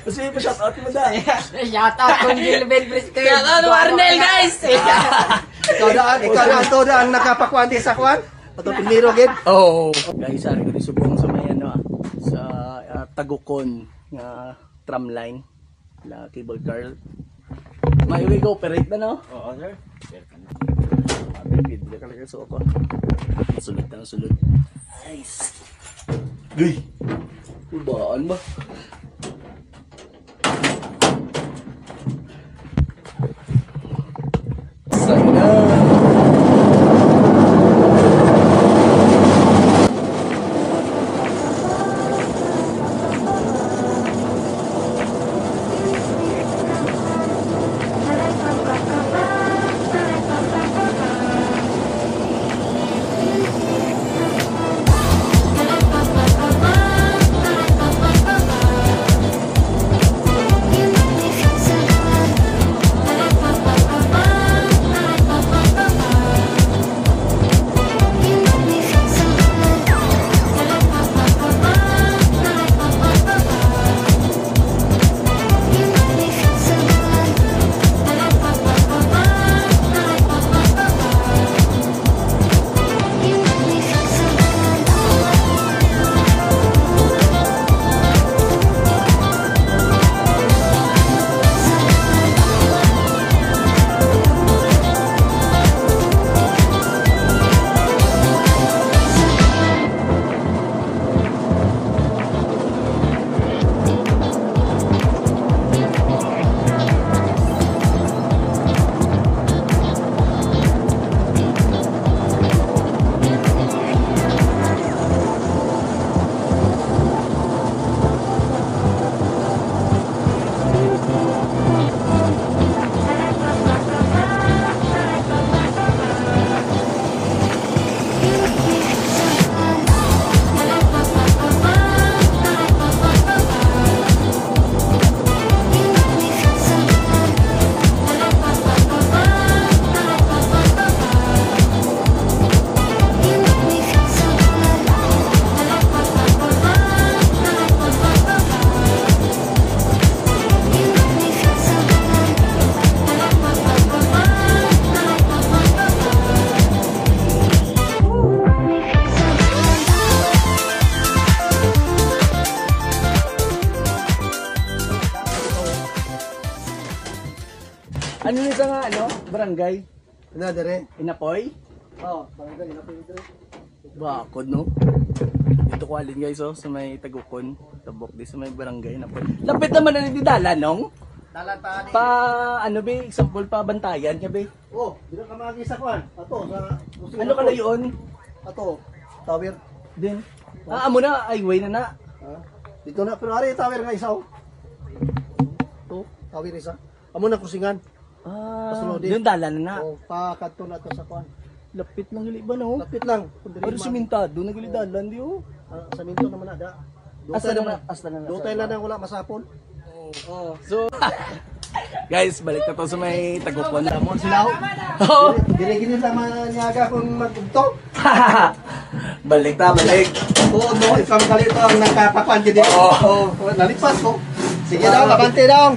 Kasi pa-shout out mo da. Shout out kung Gilbert Briscoe. Shout out Arnel, guys. Ikaw na ang nakapakuan di sa kwan. Ato primero gid. Oh. Guys, ari ko subong sa may ano sa Tagukon nga tramline la cable car. May we go operate na no? Oo, sir. Bibid ka lang sa ako. Sulod na sulod. Nice. Gay. Ubaan ba? Sana. Ano nito nga ano? Barangay? Na dire. Inapoy? Oh, barangay Inapoy dire. Bakod no? Dito ko alin guys oh, sa may Tagukon. Tabok di sa may barangay Inapoy. Lapit naman na nagdidala nong? Dalan pa ni. Pa ano be? Example pa bantayan ka be? Oh, dito ka magi sa kwan. Ato sa Ano kalayon? Ato. Tower. Din. Ah, amo na highway na na. Ha? Dito na pero ari tower nga isa oh. To, tower isa. Amo na kusingan. Ah, yung dalan na. Oh, pakadto na to sa kwan. Lapit ng gali ba no? Lapit lang. Pero simentado na gali dalan di oh. Sa minto naman ada. Asta na. Dutay na wala masapon. Oh. So guys, balik na to sa may Tagukon. Mo sila. Oh. Dire-dire naman niyaga kung magugto. Balik. Oo, no, ikaw kalito ang nagkapakuan dito. Oo. Nalipas ko. Sige daw, abante daw.